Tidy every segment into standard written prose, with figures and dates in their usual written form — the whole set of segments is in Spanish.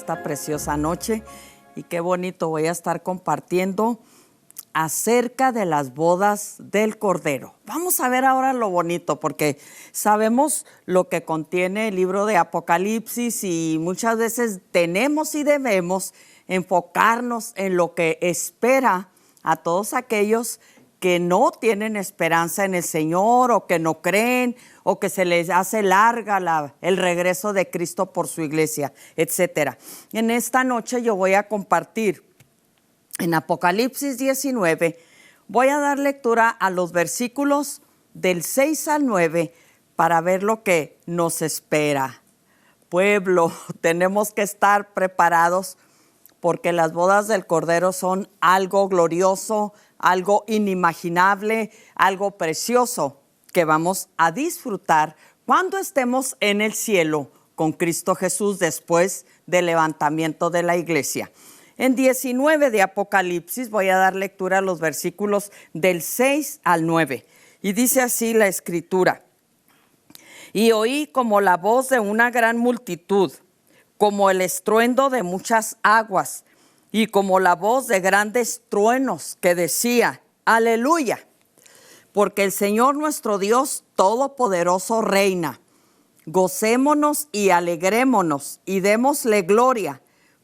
esta preciosa noche y qué bonito voy a estar compartiendo acerca de las bodas del Cordero. Vamos a ver ahora lo bonito, porque sabemos lo que contiene el libro de Apocalipsis y muchas veces tenemos y debemos enfocarnos en lo que espera a todos aquellos que no tienen esperanza en el Señor o que no creen o que se les hace larga el regreso de Cristo por su iglesia, etcétera. En esta noche yo voy a compartir en Apocalipsis 19, voy a dar lectura a los versículos del 6 al 9 para ver lo que nos espera. Pueblo, tenemos que estar preparados porque las bodas del Cordero son algo glorioso, algo inimaginable, algo precioso que vamos a disfrutar cuando estemos en el cielo con Cristo Jesús después del levantamiento de la iglesia. En 19 de Apocalipsis voy a dar lectura a los versículos del 6 al 9. Y dice así la Escritura: y oí como la voz de una gran multitud, como el estruendo de muchas aguas, y como la voz de grandes truenos que decía: Aleluya, porque el Señor nuestro Dios Todopoderoso reina. Gocémonos y alegrémonos y démosle gloria,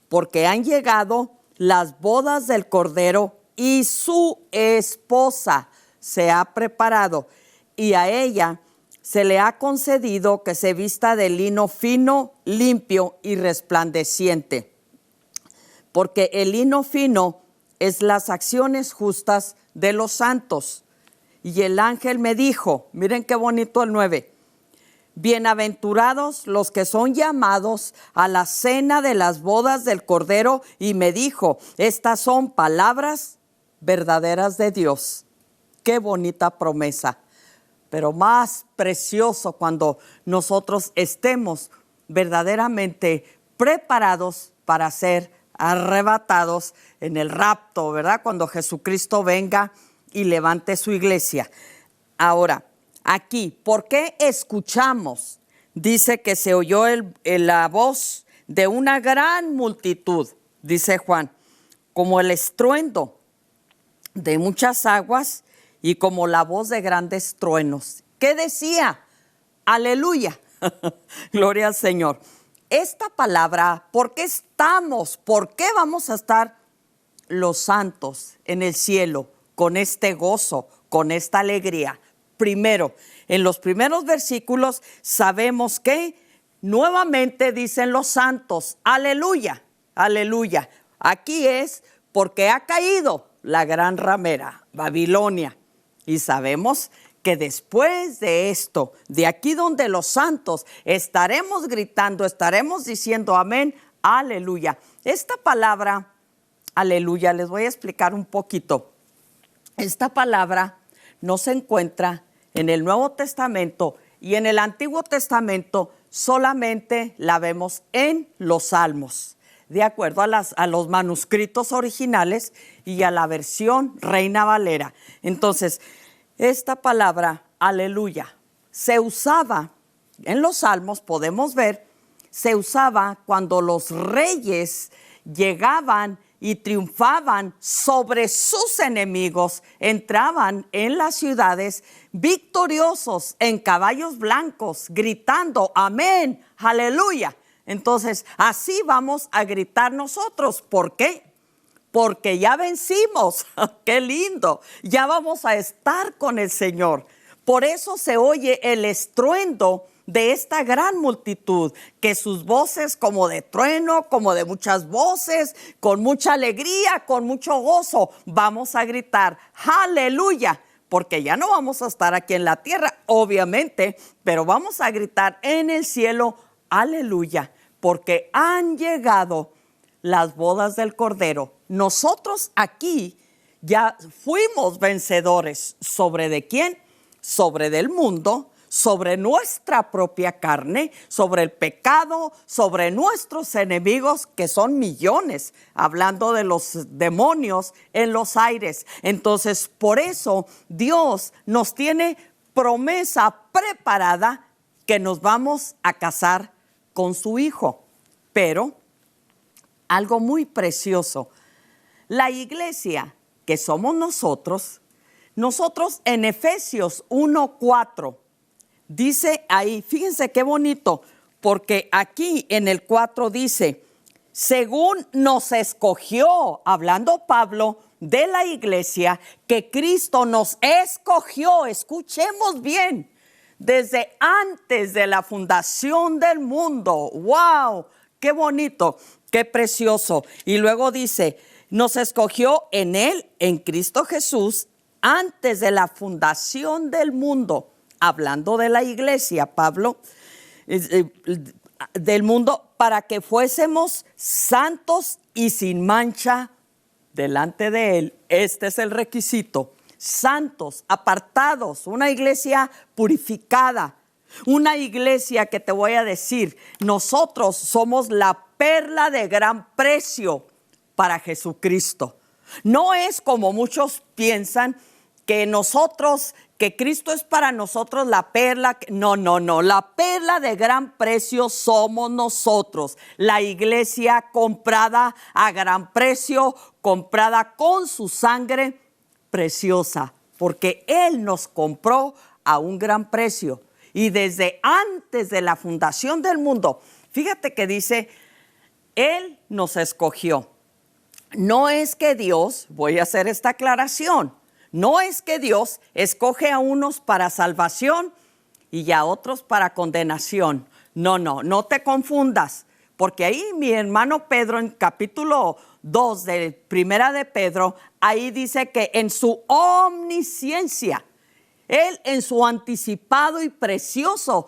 porque han llegado las bodas del Cordero y su esposa se ha preparado, y a ella se le ha concedido que se vista de lino fino, limpio y resplandeciente. Porque el lino fino es las acciones justas de los santos. Y el ángel me dijo, miren qué bonito el 9, bienaventurados los que son llamados a la cena de las bodas del Cordero, y me dijo, estas son palabras verdaderas de Dios. Qué bonita promesa, pero más precioso cuando nosotros estemos verdaderamente preparados para ser arrebatados en el rapto, ¿verdad? Cuando Jesucristo venga y levante su iglesia. Ahora, aquí, ¿por qué escuchamos? Dice que se oyó la voz de una gran multitud, dice Juan, como el estruendo de muchas aguas y como la voz de grandes truenos. ¿Qué decía? Aleluya. Gloria al Señor. Esta palabra, ¿por qué estamos? ¿Por qué vamos a estar los santos en el cielo con este gozo, con esta alegría? Primero, en los primeros versículos sabemos que nuevamente dicen los santos, aleluya, aleluya. Aquí es porque ha caído la gran ramera, Babilonia. Y sabemos que después de esto, de aquí donde los santos estaremos gritando, estaremos diciendo amén, aleluya. Esta palabra, aleluya, les voy a explicar un poquito. Esta palabra no se encuentra en el Nuevo Testamento, y en el Antiguo Testamento solamente la vemos en los Salmos, de acuerdo a los manuscritos originales y a la versión Reina Valera. Entonces, esta palabra, aleluya, se usaba en los Salmos, podemos ver, se usaba cuando los reyes llegaban y triunfaban sobre sus enemigos, entraban en las ciudades victoriosos en caballos blancos, gritando amén, aleluya. Entonces, así vamos a gritar nosotros. ¿Por qué? Porque ya vencimos. ¡Qué lindo! Ya vamos a estar con el Señor. Por eso se oye el estruendo de esta gran multitud, que sus voces como de trueno, como de muchas voces, con mucha alegría, con mucho gozo, vamos a gritar aleluya, porque ya no vamos a estar aquí en la tierra, obviamente, pero vamos a gritar en el cielo aleluya, porque han llegado las bodas del Cordero. Nosotros aquí ya fuimos vencedores. ¿Sobre de quién? Sobre del mundo, sobre nuestra propia carne, sobre el pecado, sobre nuestros enemigos, que son millones, hablando de los demonios en los aires. Entonces, por eso Dios nos tiene promesa preparada que nos vamos a casar con su Hijo. Pero algo muy precioso. La iglesia, que somos nosotros en Efesios 1:4, dice ahí, fíjense qué bonito, porque aquí en el 4 dice, según nos escogió, hablando Pablo de la iglesia, que Cristo nos escogió, escuchemos bien, desde antes de la fundación del mundo. ¡Wow! ¡Qué bonito! ¡Qué precioso! Y luego dice, nos escogió en Él, en Cristo Jesús, antes de la fundación del mundo. Hablando de la iglesia, Pablo, del mundo, para que fuésemos santos y sin mancha delante de Él. Este es el requisito. Santos, apartados, una iglesia purificada, una iglesia que te voy a decir, nosotros somos la perla de gran precio para Jesucristo. No es como muchos piensan que Cristo es para nosotros la perla. No, la perla de gran precio somos nosotros, la iglesia comprada a gran precio, comprada con su sangre preciosa, porque Él nos compró a un gran precio. Y desde antes de la fundación del mundo, fíjate que dice, Él nos escogió. No es que Dios, voy a hacer esta aclaración, no es que Dios escoge a unos para salvación y a otros para condenación. No te confundas, porque ahí mi hermano Pedro en capítulo 2 de Primera de Pedro, ahí dice que en su omnisciencia, Él en su anticipado y precioso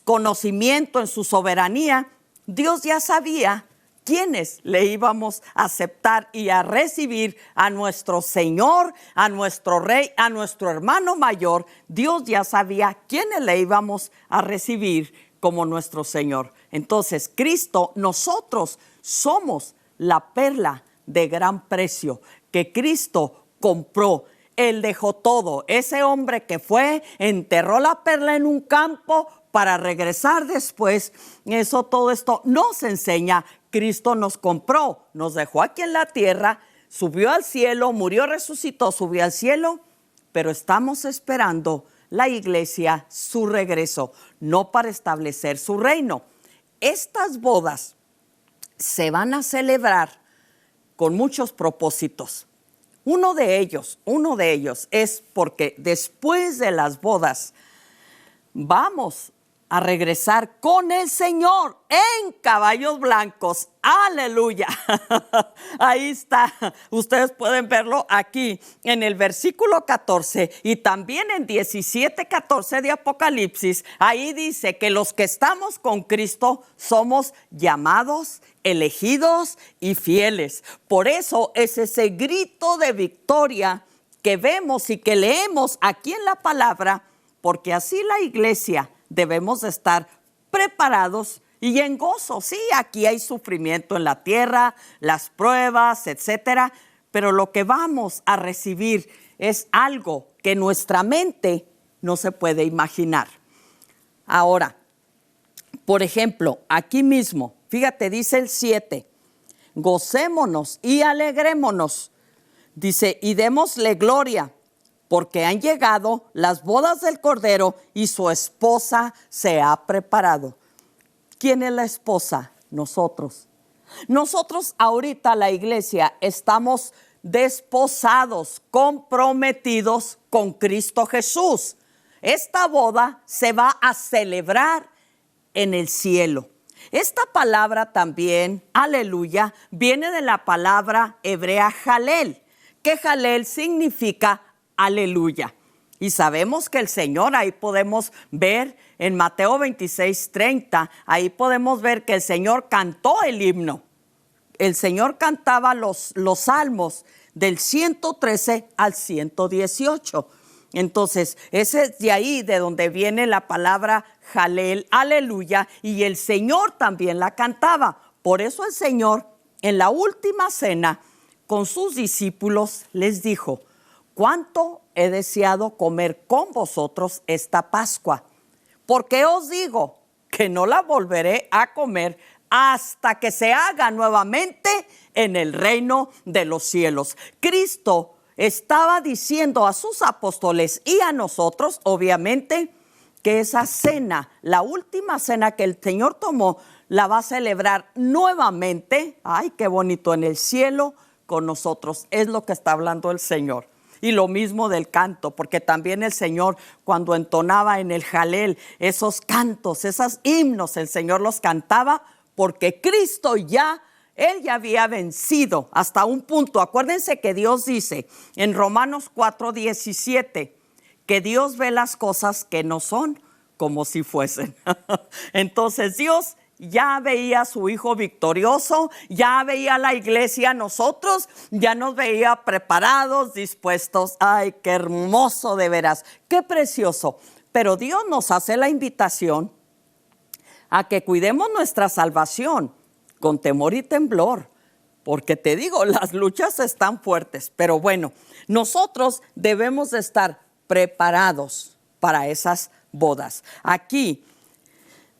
conocimiento, en su soberanía, Dios ya sabía quiénes le íbamos a aceptar y a recibir a nuestro Señor, a nuestro Rey, a nuestro hermano mayor. Dios ya sabía quiénes le íbamos a recibir como nuestro Señor. Entonces, Cristo, nosotros somos la perla de gran precio que Cristo compró. Él dejó todo. Ese hombre que fue, enterró la perla en un campo para regresar después. Todo esto nos enseña. Cristo nos compró, nos dejó aquí en la tierra, subió al cielo, murió, resucitó, subió al cielo, pero estamos esperando la iglesia, su regreso, no para establecer su reino. Estas bodas se van a celebrar con muchos propósitos. Uno de ellos es porque después de las bodas vamos a regresar con el Señor en caballos blancos. ¡Aleluya! Ahí está. Ustedes pueden verlo aquí en el versículo 14 y también en 17:14 de Apocalipsis. Ahí dice que los que estamos con Cristo somos llamados, elegidos y fieles. Por eso es ese grito de victoria que vemos y que leemos aquí en la palabra, porque así la iglesia debemos de estar preparados y en gozo. Sí, aquí hay sufrimiento en la tierra, las pruebas, etcétera, pero lo que vamos a recibir es algo que nuestra mente no se puede imaginar. Ahora, por ejemplo, aquí mismo, fíjate, dice el 7, gocémonos y alegrémonos. Dice, y démosle gloria, porque han llegado las bodas del Cordero y su esposa se ha preparado. ¿Quién es la esposa? Nosotros. Nosotros ahorita, la iglesia, estamos desposados, comprometidos con Cristo Jesús. Esta boda se va a celebrar en el cielo. Esta palabra también, aleluya, viene de la palabra hebrea jalel, que jalel significa aleluya. Y sabemos que el Señor, ahí podemos ver en Mateo 26:30, ahí podemos ver que el Señor cantó el himno. El Señor cantaba los salmos del 113 al 118. Entonces, ese es de ahí de donde viene la palabra jalel, aleluya, y el Señor también la cantaba. Por eso el Señor, en la última cena, con sus discípulos, les dijo: cuánto he deseado comer con vosotros esta Pascua, porque os digo que no la volveré a comer hasta que se haga nuevamente en el reino de los cielos. Cristo estaba diciendo a sus apóstoles y a nosotros, obviamente, que esa cena, la última cena que el Señor tomó, la va a celebrar nuevamente. Ay, qué bonito, en el cielo con nosotros. Es lo que está hablando el Señor. Y lo mismo del canto, porque también el Señor, cuando entonaba en el Jalel esos cantos, esos himnos, el Señor los cantaba porque Cristo Él ya había vencido hasta un punto. Acuérdense que Dios dice en Romanos 4:17 que Dios ve las cosas que no son como si fuesen. Entonces Dios ya veía a su Hijo victorioso, ya veía a la iglesia, nosotros ya nos veía preparados, dispuestos. Ay, qué hermoso de veras, qué precioso. Pero Dios nos hace la invitación a que cuidemos nuestra salvación con temor y temblor, porque te digo, las luchas están fuertes, pero bueno, nosotros debemos de estar preparados para esas bodas. Aquí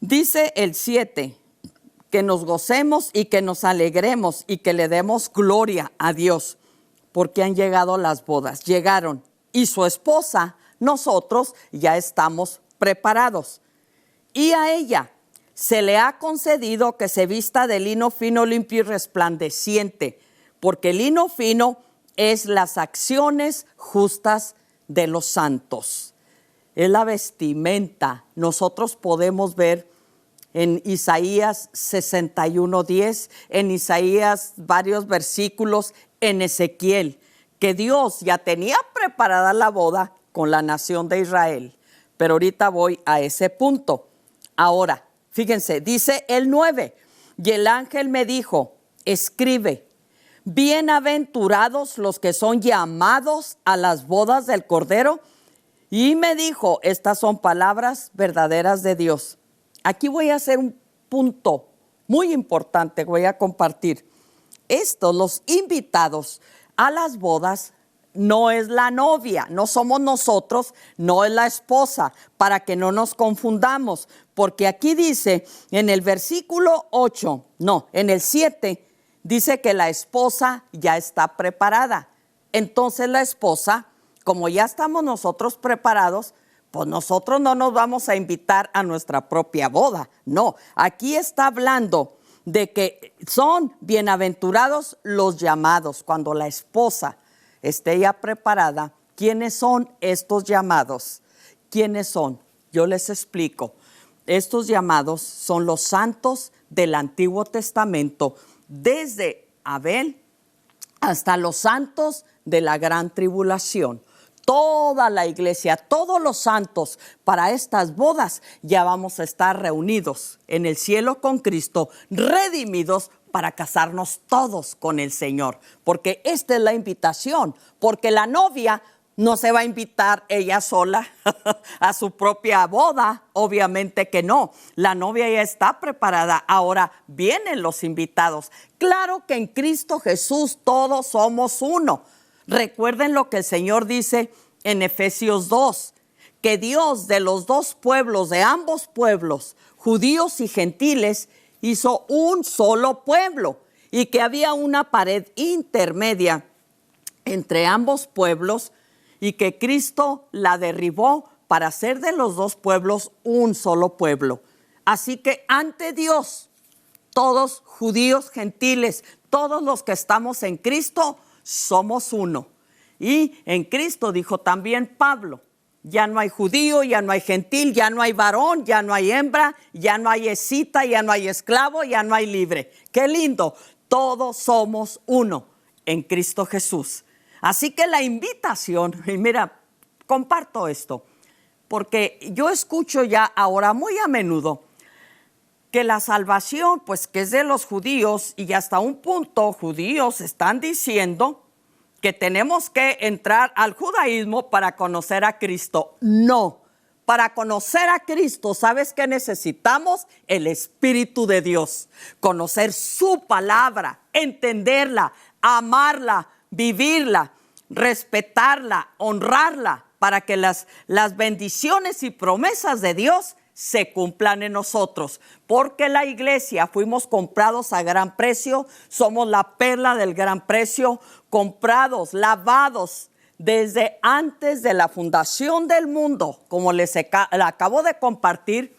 dice el 7, que nos gocemos y que nos alegremos y que le demos gloria a Dios, porque han llegado las bodas, llegaron, y su esposa, nosotros ya estamos preparados. Y a ella se le ha concedido que se vista de lino fino, limpio y resplandeciente, porque el lino fino es las acciones justas de los santos. Es la vestimenta. Nosotros podemos ver en Isaías 61:10, en Isaías varios versículos, en Ezequiel, que Dios ya tenía preparada la boda con la nación de Israel. Pero ahorita voy a ese punto. Ahora, fíjense, dice el 9, y el ángel me dijo, escribe, bienaventurados los que son llamados a las bodas del Cordero. Y me dijo, estas son palabras verdaderas de Dios. Aquí voy a hacer un punto muy importante, voy a compartir. Estos, los invitados a las bodas, no es la novia, no somos nosotros, no es la esposa, para que no nos confundamos, porque aquí dice en el versículo 8, no, en el 7, dice que la esposa ya está preparada. Entonces la esposa, como ya estamos nosotros preparados, pues nosotros no nos vamos a invitar a nuestra propia boda. No, aquí está hablando de que son bienaventurados los llamados. Cuando la esposa esté ya preparada, ¿quiénes son estos llamados? ¿Quiénes son? Yo les explico. Estos llamados son los santos del Antiguo Testamento, desde Abel hasta los santos de la gran tribulación. Toda la iglesia, todos los santos para estas bodas ya vamos a estar reunidos en el cielo con Cristo, redimidos para casarnos todos con el Señor, porque esta es la invitación, porque la novia no se va a invitar ella sola a su propia boda, obviamente que no, la novia ya está preparada, ahora vienen los invitados. Claro que en Cristo Jesús todos somos uno. Recuerden lo que el Señor dice en Efesios 2, que Dios de los dos pueblos, de ambos pueblos, judíos y gentiles, hizo un solo pueblo y que había una pared intermedia entre ambos pueblos y que Cristo la derribó para hacer de los dos pueblos un solo pueblo. Así que ante Dios, todos judíos, gentiles, todos los que estamos en Cristo, somos uno. Y en Cristo dijo también Pablo, ya no hay judío, ya no hay gentil, ya no hay varón, ya no hay hembra, ya no hay escita, ya no hay esclavo, ya no hay libre. ¡Qué lindo! Todos somos uno en Cristo Jesús. Así que la invitación, y mira, comparto esto, porque yo escucho ya ahora muy a menudo que la salvación, pues que es de los judíos, y hasta un punto judíos están diciendo que tenemos que entrar al judaísmo para conocer a Cristo. No, para conocer a Cristo, ¿sabes qué necesitamos? El Espíritu de Dios, conocer su palabra, entenderla, amarla, vivirla, respetarla, honrarla, para que las bendiciones y promesas de Dios se cumplan en nosotros, porque la iglesia fuimos comprados a gran precio, somos la perla del gran precio, comprados, lavados desde antes de la fundación del mundo, como les acabo de compartir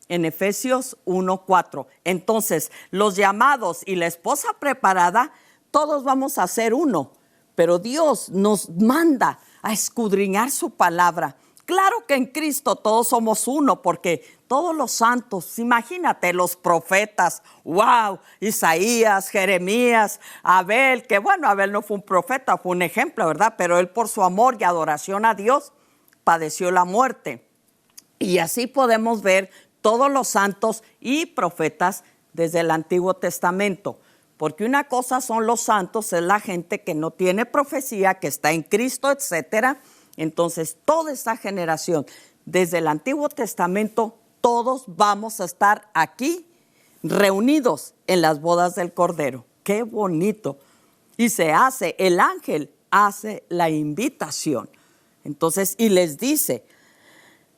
en Efesios 1:4. Entonces, los llamados y la esposa preparada, todos vamos a ser uno, pero Dios nos manda a escudriñar su palabra. Claro que en Cristo todos somos uno, porque todos los santos, imagínate, los profetas, wow, Isaías, Jeremías, Abel, que bueno, Abel no fue un profeta, fue un ejemplo, ¿verdad? Pero él por su amor y adoración a Dios padeció la muerte. Y así podemos ver todos los santos y profetas desde el Antiguo Testamento. Porque una cosa son los santos, es la gente que no tiene profecía, que está en Cristo, etcétera. Entonces, toda esta generación, desde el Antiguo Testamento, todos vamos a estar aquí reunidos en las bodas del Cordero. ¡Qué bonito! Y el ángel hace la invitación. Entonces, y les dice,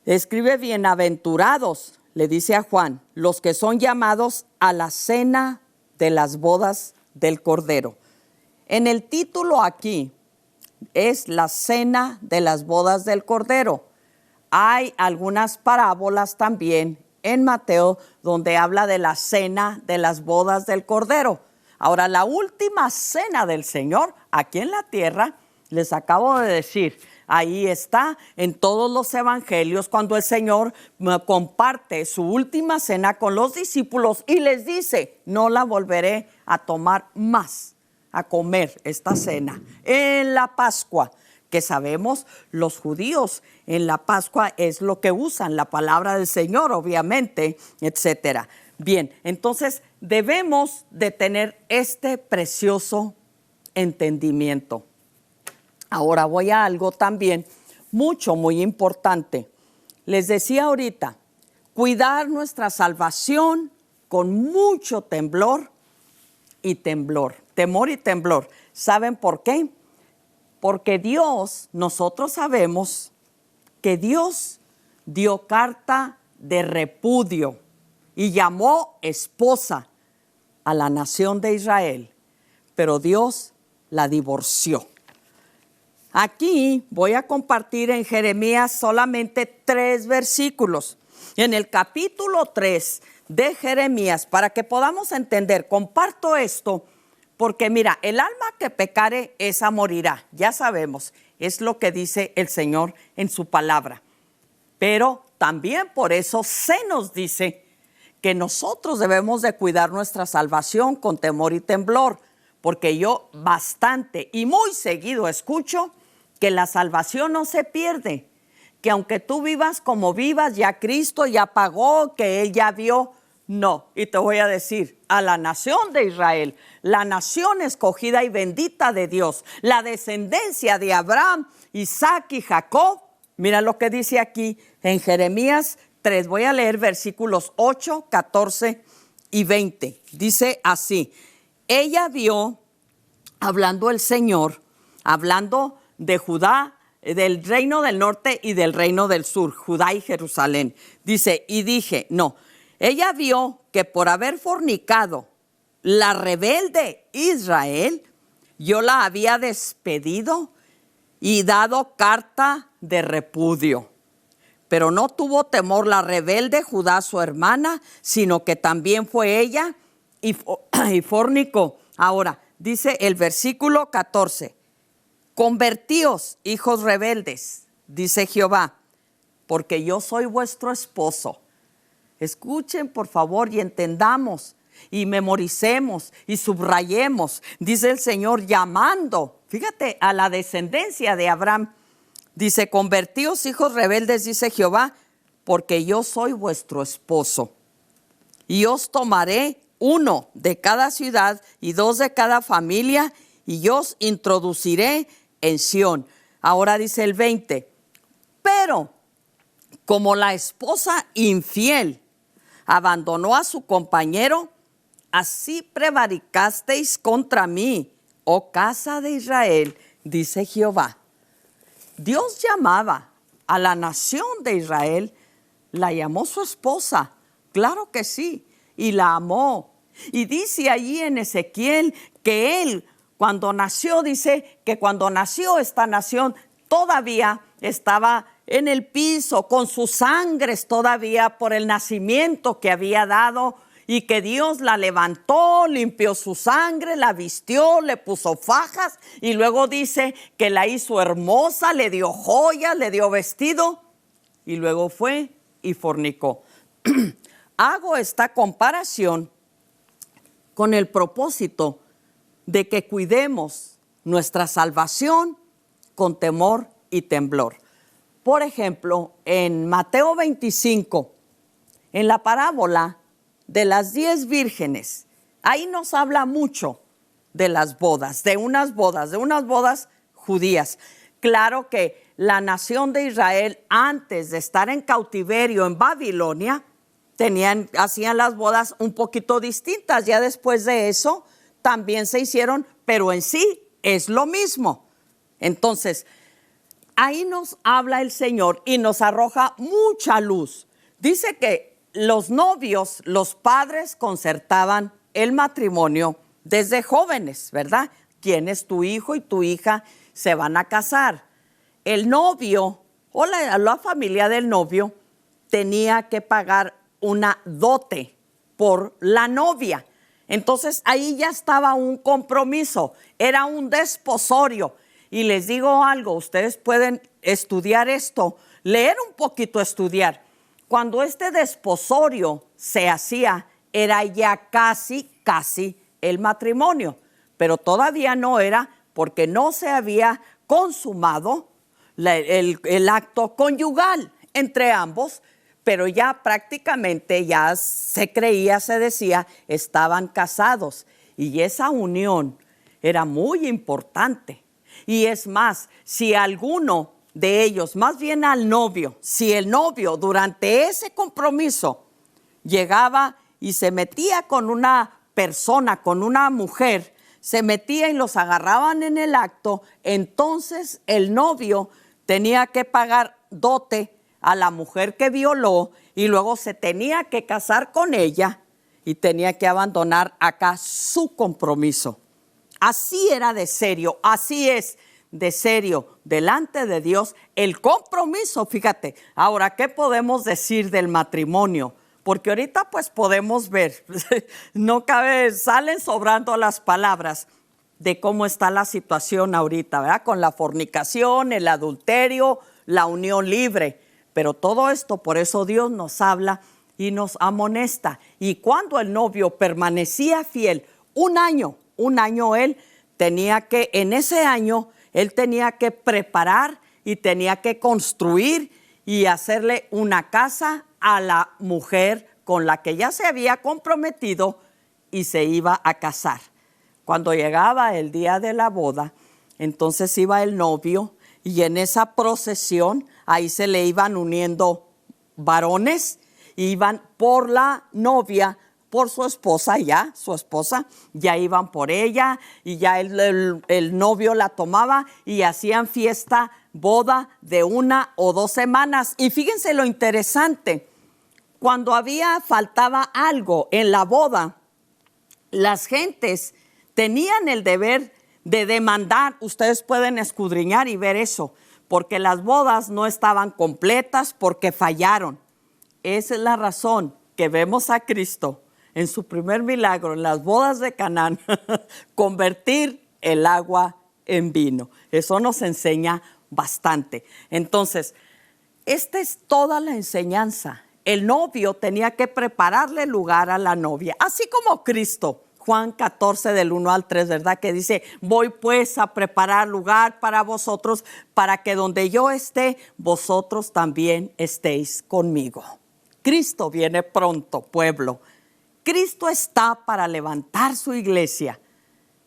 escribe: bienaventurados, le dice a Juan, los que son llamados a la cena de las bodas del Cordero. En el título aquí es la cena de las bodas del Cordero. Hay algunas parábolas también en Mateo donde habla de la cena de las bodas del Cordero. Ahora, la última cena del Señor aquí en la tierra, les acabo de decir, ahí está en todos los evangelios cuando el Señor comparte su última cena con los discípulos y les dice: no la volveré a tomar más, a comer esta cena en la Pascua, que sabemos los judíos en la Pascua es lo que usan, la palabra del Señor, obviamente, etcétera. Bien, entonces debemos de tener este precioso entendimiento. Ahora voy a algo también muy importante. Les decía ahorita, cuidar nuestra salvación con mucho temor y temblor. ¿Saben por qué? Porque nosotros sabemos que Dios dio carta de repudio y llamó esposa a la nación de Israel, pero Dios la divorció. Aquí voy a compartir en Jeremías solamente 3 versículos. En el capítulo 3 de Jeremías, para que podamos entender, comparto esto, porque mira, el alma que pecare, esa morirá. Ya sabemos, es lo que dice el Señor en su palabra. Pero también por eso se nos dice que nosotros debemos de cuidar nuestra salvación con temor y temblor, porque yo bastante y muy seguido escucho que la salvación no se pierde, que aunque tú vivas como vivas, ya Cristo ya pagó, que Él ya vio. No, y te voy a decir, a la nación de Israel, la nación escogida y bendita de Dios, la descendencia de Abraham, Isaac y Jacob, mira lo que dice aquí en Jeremías 3, voy a leer versículos 8, 14 y 20. Dice así: ella vio, hablando el Señor, hablando de Judá, del reino del norte y del reino del sur, Judá y Jerusalén. Dice, y dije, no, ella vio que por haber fornicado la rebelde Israel, yo la había despedido y dado carta de repudio. Pero no tuvo temor la rebelde Judá, su hermana, sino que también fue ella y fornicó. Ahora, dice el versículo 14, convertíos, hijos rebeldes, dice Jehová, porque yo soy vuestro esposo. Escuchen, por favor, y entendamos, y memoricemos, y subrayemos. Dice el Señor llamando, fíjate, a la descendencia de Abraham. Dice, convertíos, hijos rebeldes, dice Jehová, porque yo soy vuestro esposo. Y os tomaré 1 de cada ciudad y 2 de cada familia, y os introduciré en Sión. Ahora dice el 20, pero como la esposa infiel abandonó a su compañero, así prevaricasteis contra mí, oh casa de Israel, dice Jehová. Dios llamaba a la nación de Israel, La llamó su esposa, claro que sí, y la amó. Y dice allí en Ezequiel que él, cuando nació, dice que cuando nació esta nación, todavía estaba en el piso, con sus sangres todavía por el nacimiento que había dado, y que Dios la levantó, limpió su sangre, la vistió, le puso fajas, y luego dice que la hizo hermosa, le dio joyas, le dio vestido, y luego fue y fornicó. Hago esta comparación con el propósito de que cuidemos nuestra salvación con temor y temblor. Por ejemplo, en Mateo 25, en la parábola de las 10 vírgenes, ahí nos habla mucho de las bodas, de unas bodas judías. Claro que la nación de Israel, antes de estar en cautiverio en Babilonia, hacían las bodas un poquito distintas. Ya después de eso también se hicieron, pero en sí es lo mismo. Entonces, ahí nos habla el Señor y nos arroja mucha luz. Dice que los novios, los padres concertaban el matrimonio desde jóvenes, ¿verdad? ¿Quién es tu hijo y tu hija se van a casar? El novio o la familia del novio tenía que pagar una dote por la novia. Entonces ahí ya estaba un compromiso, era un desposorio. Y les digo algo, ustedes pueden estudiar esto, leer un poquito, estudiar. Cuando este desposorio se hacía, era ya casi el matrimonio, pero todavía no era, porque no se había consumado el acto conyugal entre ambos, pero ya prácticamente ya se creía, se decía, estaban casados. Y esa unión era muy importante. Y es más, si alguno de ellos, más bien al novio, si el novio durante ese compromiso llegaba y se metía con una persona, con una mujer, se metía y los agarraban en el acto, entonces el novio tenía que pagar dote a la mujer que violó y luego se tenía que casar con ella y tenía que abandonar acá su compromiso. Así era de serio, así es de serio delante de Dios el compromiso, fíjate. Ahora, ¿qué podemos decir del matrimonio? Porque ahorita pues podemos ver, no cabe, salen sobrando las palabras de cómo está la situación ahorita, ¿verdad? Con la fornicación, el adulterio, la unión libre. Pero todo esto, por eso Dios nos habla y nos amonesta. Y cuando el novio permanecía fiel, un año él tenía que, en ese año, él tenía que preparar y tenía que construir y hacerle una casa a la mujer con la que ya se había comprometido y se iba a casar. Cuando llegaba el día de la boda, entonces iba el novio y en esa procesión ahí se le iban uniendo varones, iban por la novia, por su esposa ya iban por ella y ya el novio la tomaba y hacían fiesta, boda de 1 o 2 semanas. Y fíjense lo interesante, cuando faltaba algo en la boda, las gentes tenían el deber de demandar. Ustedes pueden escudriñar y ver eso, porque las bodas no estaban completas porque fallaron. Esa es la razón que vemos a Cristo en su primer milagro, en las bodas de Canaán, convertir el agua en vino. Eso nos enseña bastante. Entonces, esta es toda la enseñanza. El novio tenía que prepararle lugar a la novia, así como Cristo. Juan 14 del 1 al 3, ¿verdad? Que dice, voy pues a preparar lugar para vosotros, para que donde yo esté, vosotros también estéis conmigo. Cristo viene pronto, pueblo. Cristo está para levantar su iglesia.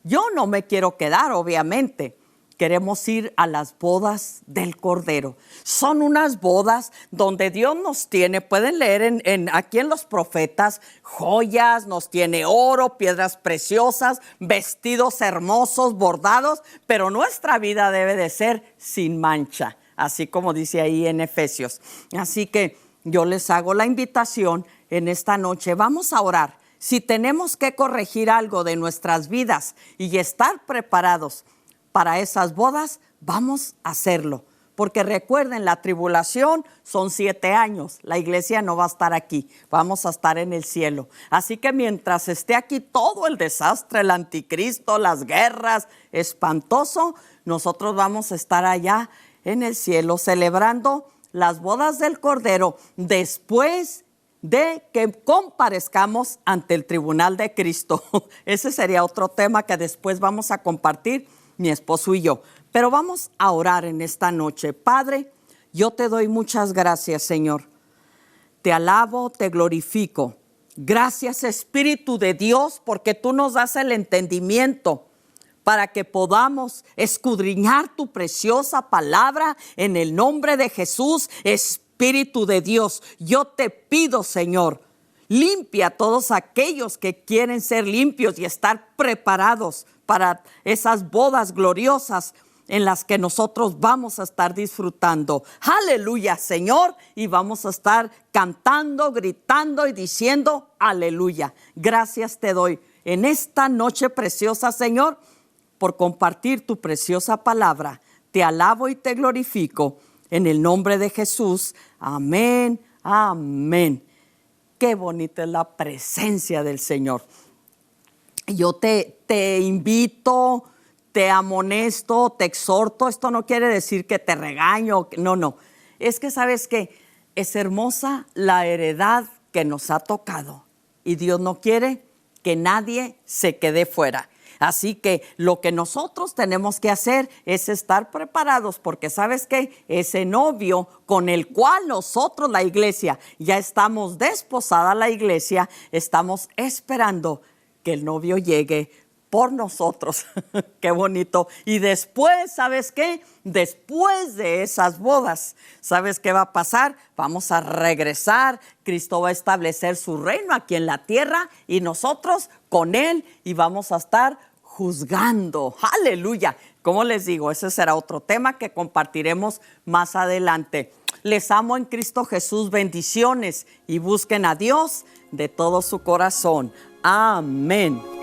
Yo no me quiero quedar, obviamente. Queremos ir a las bodas del Cordero. Son unas bodas donde Dios nos tiene, pueden leer aquí en los profetas, joyas, nos tiene oro, piedras preciosas, vestidos hermosos, bordados, pero nuestra vida debe de ser sin mancha, así como dice ahí en Efesios. Así que yo les hago la invitación en esta noche. Vamos a orar. Si tenemos que corregir algo de nuestras vidas y estar preparados para esas bodas, vamos a hacerlo. Porque recuerden, la tribulación son 7 años. La iglesia no va a estar aquí. Vamos a estar en el cielo. Así que mientras esté aquí todo el desastre, el anticristo, las guerras, espantoso, nosotros vamos a estar allá en el cielo celebrando las bodas del Cordero después de que comparezcamos ante el tribunal de Cristo. Ese sería otro tema que después vamos a compartir mi esposo y yo. Pero vamos a orar en esta noche. Padre, yo te doy muchas gracias, Señor. Te alabo, te glorifico. Gracias, Espíritu de Dios, porque tú nos das el entendimiento para que podamos escudriñar tu preciosa palabra en el nombre de Jesús. Espíritu de Dios, yo te pido, Señor, limpia a todos aquellos que quieren ser limpios y estar preparados para esas bodas gloriosas en las que nosotros vamos a estar disfrutando. Aleluya, Señor, y vamos a estar cantando, gritando y diciendo aleluya. Gracias te doy en esta noche preciosa, Señor, por compartir tu preciosa palabra. Te alabo y te glorifico en el nombre de Jesús. Amén, amén. Qué bonita es la presencia del Señor. Yo te invito, te amonesto, te exhorto. Esto no quiere decir que te regaño. No. Es que sabes que es hermosa la heredad que nos ha tocado. Y Dios no quiere que nadie se quede fuera. Así que lo que nosotros tenemos que hacer es estar preparados, porque ¿sabes qué? Ese novio con el cual nosotros, la iglesia, ya estamos desposada, la iglesia, estamos esperando que el novio llegue por nosotros. Qué bonito. Y después, ¿sabes qué? Después de esas bodas, ¿sabes qué va a pasar? Vamos a regresar. Cristo va a establecer su reino aquí en la tierra y nosotros con él, y vamos a estar juzgando. Aleluya. Como les digo, ese será otro tema que compartiremos más adelante. Les amo en Cristo Jesús. Bendiciones y busquen a Dios de todo su corazón. Amén.